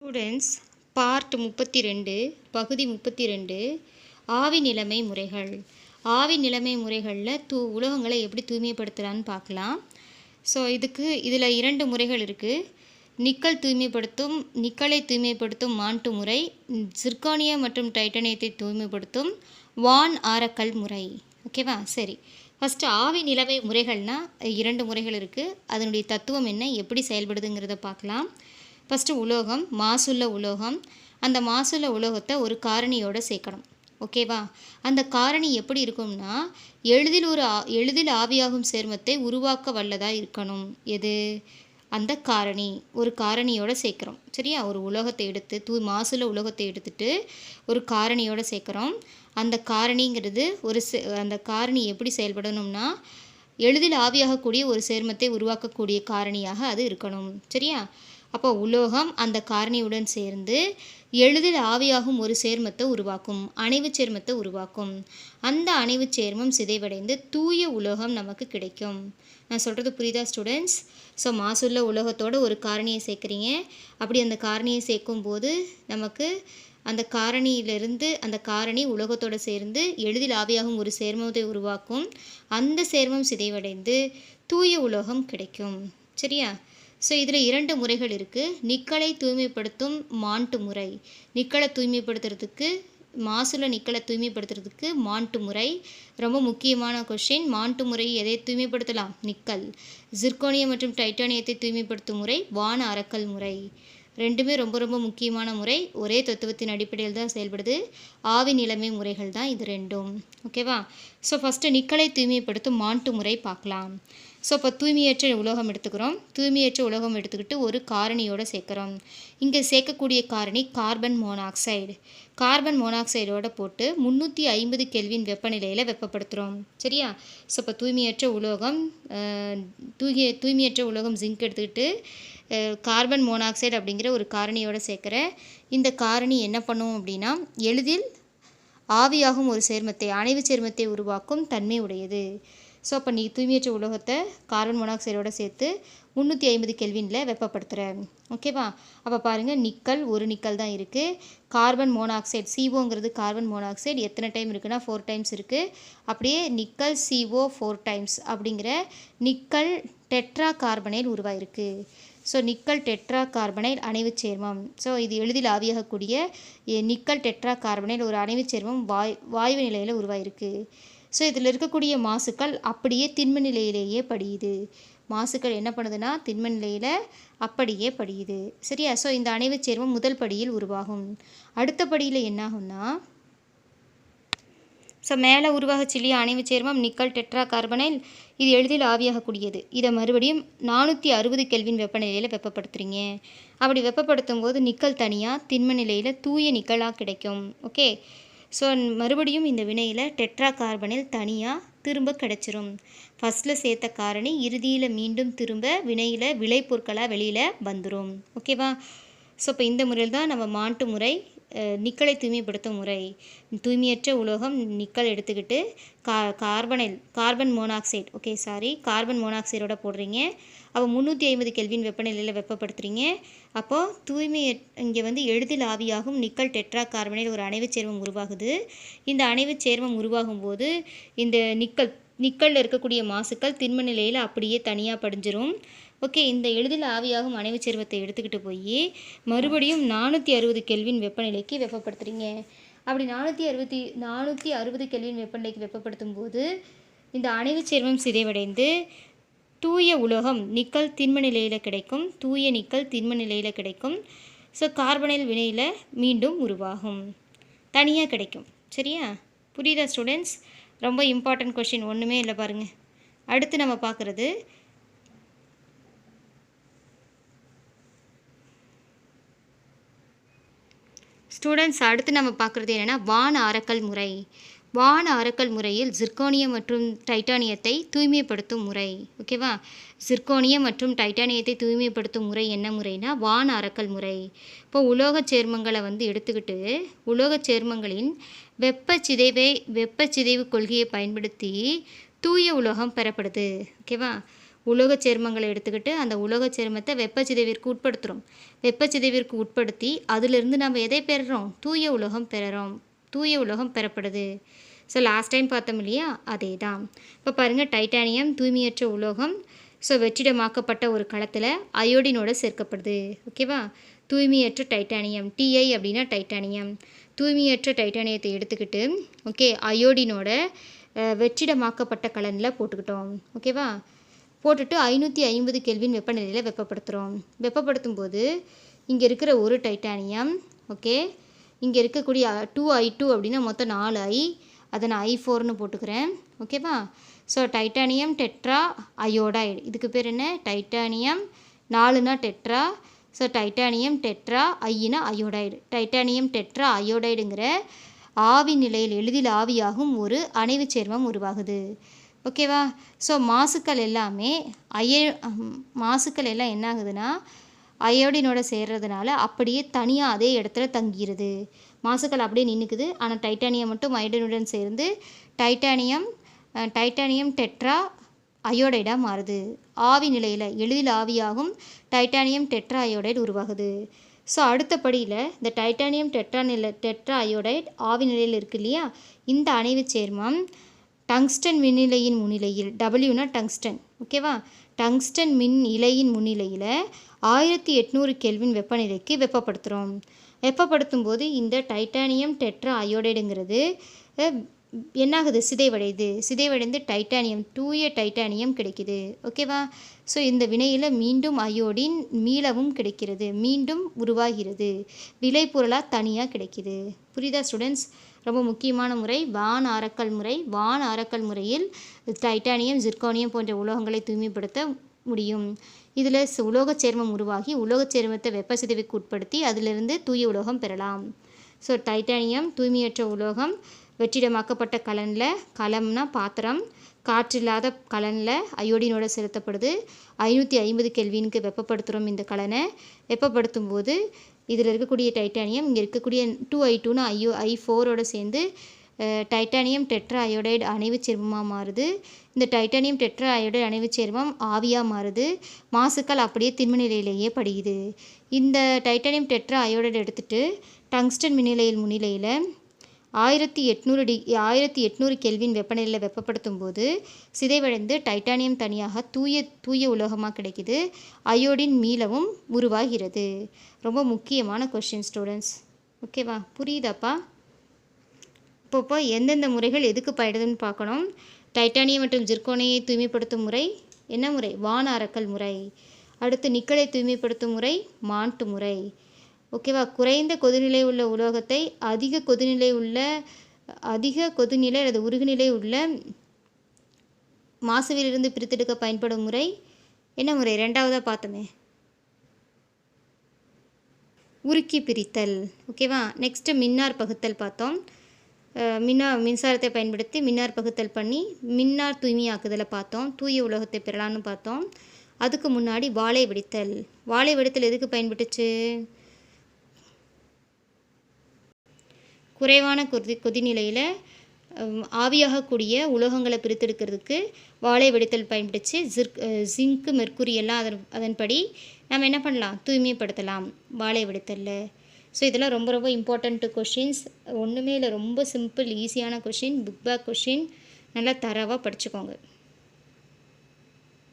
Students part 32 பகுதி 32 ஆவி நிலைமை முறைகள். ஆவி நிலைமை முறைகளில் உலோகங்களை எப்படி தூய்மைப்படுத்தலான்னு பார்க்கலாம். ஸோ இதில் 2 முறைகள் இருக்குது. நிக்கலை தூய்மைப்படுத்தும் மாண்ட்டு முறை, சிர்கானியம் மற்றும் டைட்டானியத்தை தூய்மைப்படுத்தும் வான் ஆரக்கல் முறை. ஓகேவா? சரி, ஃபஸ்ட்டு ஆவி நிலைமை முறைகள்னால் 2 முறைகள் இருக்குது. அதனுடைய தத்துவம் என்ன, எப்படி செயல்படுதுங்கிறத பார்க்கலாம். ஃபஸ்ட்டு உலோகம், மாசுள்ள உலோகம். அந்த மாசுள்ள உலோகத்தை ஒரு காரணியோடு சேர்க்கணும். ஓகேவா? அந்த காரணி எப்படி இருக்கும்னா, எளிதில் ஆவியாகும் சேர்மத்தை உருவாக்க வல்லதாக இருக்கணும். எது? அந்த காரணி. ஒரு காரணியோடு சேர்க்குறோம். சரியா? ஒரு உலோகத்தை எடுத்து மாசுள்ள உலோகத்தை எடுத்துகிட்டு ஒரு காரணியோடு சேர்க்குறோம். அந்த காரணிங்கிறது அந்த காரணி எப்படி செயல்படணும்னா, எளிதில் ஆவியாகக்கூடிய ஒரு சேர்மத்தை உருவாக்கக்கூடிய காரணியாக அது இருக்கணும். சரியா? அப்போ உலோகம் அந்த காரணியுடன் சேர்ந்து எளிதில் ஆவியாகும் ஒரு சேர்மத்தை உருவாக்கும், அணைவு சேர்மத்தை உருவாக்கும். அந்த அணைவு சேர்மம் சிதைவடைந்து தூய உலோகம் நமக்கு கிடைக்கும். நான் சொல்கிறது புரியுதா ஸ்டூடெண்ட்ஸ்? ஸோ மாசுள்ள உலோகத்தோடு ஒரு காரணியை சேர்க்குறீங்க. அப்படி அந்த காரணியை சேர்க்கும்போது நமக்கு அந்த காரணியிலிருந்து அந்த காரணி உலோகத்தோடு சேர்ந்து எளிதில் ஆவியாகும் ஒரு சேர்மத்தை உருவாக்கும். அந்த சேர்மம் சிதைவடைந்து தூய உலோகம் கிடைக்கும். சரியா? ஸோ இதில் 2 முறைகள் இருக்குது. நிக்கலை தூய்மைப்படுத்தும் மாண்ட்டு முறை. மாசுள்ள நிக்கலை தூய்மைப்படுத்துறதுக்கு மாண்ட்டு முறை ரொம்ப முக்கியமான கொஷின். மாண்ட்டு முறை எதை தூய்மைப்படுத்தலாம்? நிக்கல். சிர்கோனியம் மற்றும் டைட்டானியத்தை தூய்மைப்படுத்தும் முறை வான அரக்கல் முறை. ரெண்டுமே ரொம்ப ரொம்ப முக்கியமான முறை. ஒரே தத்துவத்தின் அடிப்படையில் தான் செயல்படுது. ஆவி நிலைமை முறைகள் தான் இது ரெண்டும். ஓகேவா? ஸோ ஃபஸ்ட்டு நிக்கலை தூய்மைப்படுத்தும் மாண்ட்டு முறை பார்க்கலாம். ஸோ இப்போ தூய்மையற்ற உலோகம் எடுத்துக்கிறோம். தூய்மையற்ற உலோகம் எடுத்துக்கிட்டு ஒரு காரணியோடு சேர்க்குறோம். இங்கே சேர்க்கக்கூடிய காரணி கார்பன் மோனாக்சைடு. கார்பன் மோனாக்சைடோடு போட்டு 350 கெல்வின் வெப்பநிலையில் வெப்பப்படுத்துகிறோம். சரியா? ஸோ இப்போ தூய்மையற்ற உலோகம் ஜிங்க் எடுத்துக்கிட்டு கார்பன் மோனாக்சைடு அப்படிங்கிற ஒரு காரணியோடு சேர்க்குற இந்த காரணி என்ன பண்ணும் அப்படின்னா, எளிதில் ஆவியாகும் ஒரு சேர்மத்தை, அணைவு சேர்மத்தை உருவாக்கும் தன்மை உடையது. ஸோ அப்போ நீ தூய்மையற்ற உலோகத்தை கார்பன் மோனாக்சைடோடு சேர்த்து 350 கெல்வினில் வெப்பப்படுத்துகிறேன். ஓகேவா? அப்போ பாருங்கள், ஒரு நிக்கல் தான் இருக்குது. Carbon monoxide CO carbon monoxide எத்தனை டைம் இருக்குன்னா 4 டைம்ஸ் இருக்குது. அப்படியே நிக்கல் CO 4 டைம்ஸ் அப்படிங்கிற நிக்கல் டெட்ரா கார்பனைல் உருவாயிருக்கு. ஸோ நிக்கல் டெட்ரா கார்பனைல் அணைவு சேர்மம். ஸோ இது எளிதில் ஆவியாகக்கூடிய நிக்கல் டெட்ரா கார்பனைல் ஒரு அணைவு சேர்மம் வாயு நிலையில் உருவாயிருக்கு. ஸோ இதில் இருக்கக்கூடிய மாசுக்கள் அப்படியே திண்ம நிலையிலேயே படியுது. மாசுக்கள் என்ன பண்ணுதுன்னா திண்ம நிலையில் அப்படியே படியுது. சரியா? ஸோ இந்த அணைவு சேர்மம் முதல் படியில் உருவாகும். அடுத்த படியில் என்னாகும்னா, ஸோ மேலே உருவாகச்சில்லிய அணைவு சேர்மம் நிக்கல் டெட்ரா கார்பனைல், இது எளிதில் ஆவியாகக்கூடியது. இதை மறுபடியும் 460 கெல்வின் வெப்பநிலையில் வெப்பப்படுத்துகிறீங்க. அப்படி வெப்பப்படுத்தும் போது நிக்கல் தனியாக திண்ம நிலையில் தூய நிக்கலாக கிடைக்கும். ஓகே? ஸோ மறுபடியும் இந்த வினையில் டெட்ரா கார்பனில் தனியாக திரும்ப கிடச்சிரும். ஃபஸ்ட்டில் சேர்த்த காரணி இறுதியில் மீண்டும் திரும்ப வினையில் விளைபொருட்களாக வெளியில் வந்துடும். ஓகேவா? ஸோ இப்போ இந்த முறையில் தான் நம்ம மாண்ட்டு முறை, நிக்கலை தூய்மைப்படுத்தும் முறை. தூய்மையற்ற உலோகம் நிக்கல் எடுத்துக்கிட்டு கார்பன் மோனாக்சைடோட போடுறீங்க. அப்போ 350 கெல்வின் வெப்பநிலையில் வெப்பப்படுத்துகிறீங்க. அப்போது இங்கே எளிதில் ஆவியாகும் நிக்கல் டெட்ரா கார்பனைல் ஒரு அணைவு சேர்மம் உருவாகுது. இந்த அணைவு சேர்மம் உருவாகும் போது இந்த நிக்கலில் இருக்கக்கூடிய மாசுக்கள் திண்ம நிலையில் அப்படியே தனியாக படிஞ்சிரும். ஓகே? இந்த எளிதில் ஆவியாகும் அணைவு சேர்மத்தை எடுத்துக்கிட்டு போய் மறுபடியும் 460 கெல்வின் வெப்பநிலைக்கு வெப்பப்படுத்துகிறீங்க. அப்படி 460 கெல்வின் வெப்பநிலைக்கு வெப்பப்படுத்தும் போது இந்த அணைவு சேர்மம் சிதைவடைந்து தூய உலோகம் நிக்கல் திண்ம நிலையில் கிடைக்கும். தூய நிக்கல் திண்ம நிலையில் கிடைக்கும். ஸோ கார்பனைல் வினையில் மீண்டும் உருவாகும், தனியாக கிடைக்கும். சரியா? புரியுதா ஸ்டூடெண்ட்ஸ்? ரொம்ப இம்பார்ட்டன்ட் கொஷின், ஒன்றுமே இல்லை பாருங்கள். அடுத்து நம்ம பார்க்குறது என்னென்னா வான ஆரக்கல் முறை. வான ஆரக்கல் முறையில் சிர்கோனியம் மற்றும் டைட்டானியத்தை தூய்மைப்படுத்தும் முறை. ஓகேவா? சிர்கோனியம் மற்றும் டைட்டானியத்தை தூய்மைப்படுத்தும் முறை என்ன முறைனா வான ஆரக்கல் முறை. இப்போ உலோகச் சேர்மங்களை எடுத்துக்கிட்டு உலோகச் சேர்மங்களின் வெப்பச்சிதைவு கொள்கையை பயன்படுத்தி தூய உலோகம் பெறப்படுது. ஓகேவா? உலோகச் சேர்மங்களை எடுத்துக்கிட்டு அந்த உலோகச் சேர்மத்தை வெப்பச்சிதைவிற்கு உட்படுத்துகிறோம். வெப்பச்சிதைவிற்கு உட்படுத்தி அதிலிருந்து நம்ம எதை பெறுறோம்? தூய உலோகம் பெறுறோம். தூய உலோகம் பெறப்படுது. ஸோ லாஸ்ட் டைம் பார்த்தோம் இல்லையா, அதே தான். இப்போ பாருங்கள், டைட்டானியம் தூய்மையற்ற உலோகம். ஸோ வெற்றிடமாக்கப்பட்ட ஒரு களத்தில் அயோடினோட சேர்க்கப்படுது. ஓகேவா? தூய்மையற்ற டைட்டானியம், டிஐ அப்படின்னா டைட்டானியம். தூய்மையற்ற டைட்டானியத்தை எடுத்துக்கிட்டு ஓகே அயோடினோட வெற்றிடமாக்கப்பட்ட கலனில் போட்டுக்கிட்டோம். ஓகேவா? போட்டுட்டு 550 கெல்வின் வெப்பநிலையில் வெப்பப்படுத்துகிறோம். வெப்பப்படுத்தும் போது இங்கே இருக்கிற ஒரு டைட்டானியம் ஓகே, இங்கே இருக்கக்கூடிய 2I2 அப்படின்னா மொத்தம் 4I, அதை நான் I4ன்னு போட்டுக்கிறேன். ஓகேவா? ஸோ டைட்டானியம் டெட்ரா அயோடைடு, இதுக்கு பேர் என்ன? டைட்டானியம். 4னா டெட்ரா. ஸோ டைட்டானியம் டெட்ரா, ஐனா அயோடைடு. டைட்டானியம் டெட்ரா அயோடைடுங்கிற ஆவி நிலையில் எளிதில் ஆவியாகும் ஒரு அணைவு சேர்மம் உருவாகுது. ஓகேவா? ஸோ மாசுக்கள் எல்லாமே மாசுக்கள் எல்லாம் என்ன ஆகுதுன்னா அயோடினோட சேர்றதுனால அப்படியே தனியாக அதே இடத்துல தங்கிடுது. மாசுக்கள் அப்படியே நின்றுக்குது. ஆனால் டைட்டானியம் மட்டும் அயோடினுடன் சேர்ந்து டைட்டானியம் டெட்ரா அயோடைடாக மாறுது. ஆவி நிலையில் எளிதில் ஆவியாகும் டைட்டானியம் டெட்ரா அயோடைடு உருவாகுது. ஸோ அடுத்த படியில் இந்த டைட்டானியம் டெட்ரா அயோடைடு ஆவி நிலையில் இருக்குது இல்லையா, இந்த அணைவு சேர்மம் டங்ஸ்டன் மின்னிலையின் முன்னிலையில், டபிள்யூனா டங்ஸ்டன். ஓகேவா? டங்ஸ்டன் மின் இலையின் முன்னிலையில் 1800 கெல்வின் வெப்பநிலைக்கு வெப்பப்படுத்துகிறோம். வெப்பப்படுத்தும் போது இந்த டைட்டானியம் டெட்ரா அயோடைடுங்கிறது என்னாகுது? சிதைவடைந்து டைட்டானியம், தூய டைட்டானியம் கிடைக்குது. ஓகேவா? ஸோ இந்த வினையில் மீண்டும் அயோடின் மீளவும் கிடைக்கிறது, மீண்டும் உருவாகிறது, விளைபொருளாக தனியாக கிடைக்கிது. புரியுதா ஸ்டூடெண்ட்ஸ்? ரொம்ப முக்கியமான முறை வான் ஆரக்கல் முறை. வான் ஆரக்கல் முறையில் டைட்டானியம், ஜிர்கோனியம் போன்ற உலோகங்களை தூய்மைப்படுத்த முடியும். இதில் உலோகச் சேர்மம் உருவாகி உலோகச் சேர்மத்தை வெப்பச்சிதைவுக்கு உட்படுத்தி அதிலிருந்து தூய உலோகம் பெறலாம். ஸோ டைட்டானியம் தூய்மையற்ற உலோகம் வெற்றிடமாக்கப்பட்ட கலனில், கலம்னா பாத்திரம், காற்றில்லாத கலனில் அயோடினோட செலுத்தப்படுது. 550 கெல்வினுக்கு வெப்பப்படுத்துகிறோம் இந்த கலனை. வெப்பப்படுத்தும் போது இதில் இருக்கக்கூடிய டைட்டானியம் இங்கே இருக்கக்கூடிய 2I2னா I4ஓட சேர்ந்து டைட்டானியம் டெட்ரா அயோடைடு அணைவு சேர்மமாக மாறுது. இந்த டைட்டானியம் டெட்ரா அயோடைடு அணைவு சேர்மம் ஆவியாக மாறுது. மாசுக்கள் அப்படியே திண்ம நிலையிலேயே படியுது. இந்த டைட்டானியம் டெட்ரா அயோடைடு எடுத்துகிட்டு டங்ஸ்டன் மின்னிலையில் முன்னிலையில் 1800 கெல்வின் வெப்பநிலையில் வெப்பப்படுத்தும் போது சிதைவடைந்து டைட்டானியம் தனியாக தூய உலோகமாக கிடைக்குது. அயோடின் மீளவும் உருவாகிறது. ரொம்ப முக்கியமான கொஸ்டின் ஸ்டூடெண்ட்ஸ். ஓகேவா? புரியுதாப்பா? இப்போ எந்தெந்த முறைகள் எதுக்கு பயன்படுதுன்னு பார்க்கணும். டைட்டானியம் மற்றும் ஜிர்கோனியை தூய்மைப்படுத்தும் முறை என்ன முறை? வான் ஆரக்கல் முறை. அடுத்து நிக்கலை தூய்மைப்படுத்தும் முறை மான்ட் முறை. ஓகேவா? குறைந்த கொதிநிலை உள்ள உலோகத்தை அதிக கொதிநிலை அல்லது உருகுநிலை உள்ள மாசுவிலிருந்து பிரித்தெடுக்க பயன்படும் முறை என்ன முறை? 2வதாக பார்த்தோமே, உருக்கி பிரித்தல். ஓகேவா? நெக்ஸ்ட்டு மின்னார் பகுத்தல் பார்த்தோம். மின்சாரத்தை பயன்படுத்தி மின்னார் பகுத்தல் பண்ணி மின்னார் தூய்மையாக்குதலை பார்த்தோம். தூய உலோகத்தை பெறலான்னு பார்த்தோம். அதுக்கு முன்னாடி வாழை வெடித்தல். வாழை வெடித்தல் எதுக்கு பயன்பட்டுச்சு? குறைவான கொதிநிலையில் ஆவியாகக்கூடிய உலோகங்களை பிரித்தெடுக்கிறதுக்கு வாழை வெடித்தல் பயன்படுச்சு. ஜிங்கு, மெர்க்குரி எல்லாம் அதன்படி நம்ம என்ன பண்ணலாம்? தூய்மைப்படுத்தலாம் வாழை வெடித்தலில். ஸோ இதெல்லாம் ரொம்ப ரொம்ப இம்பார்ட்டண்ட்டு கொஷின்ஸ். ஒன்றுமே இல்லை, ரொம்ப சிம்பிள் ஈஸியான கொஷின், புக் பேக் கொஷின். நல்லா தரவாக படிச்சுக்கோங்க.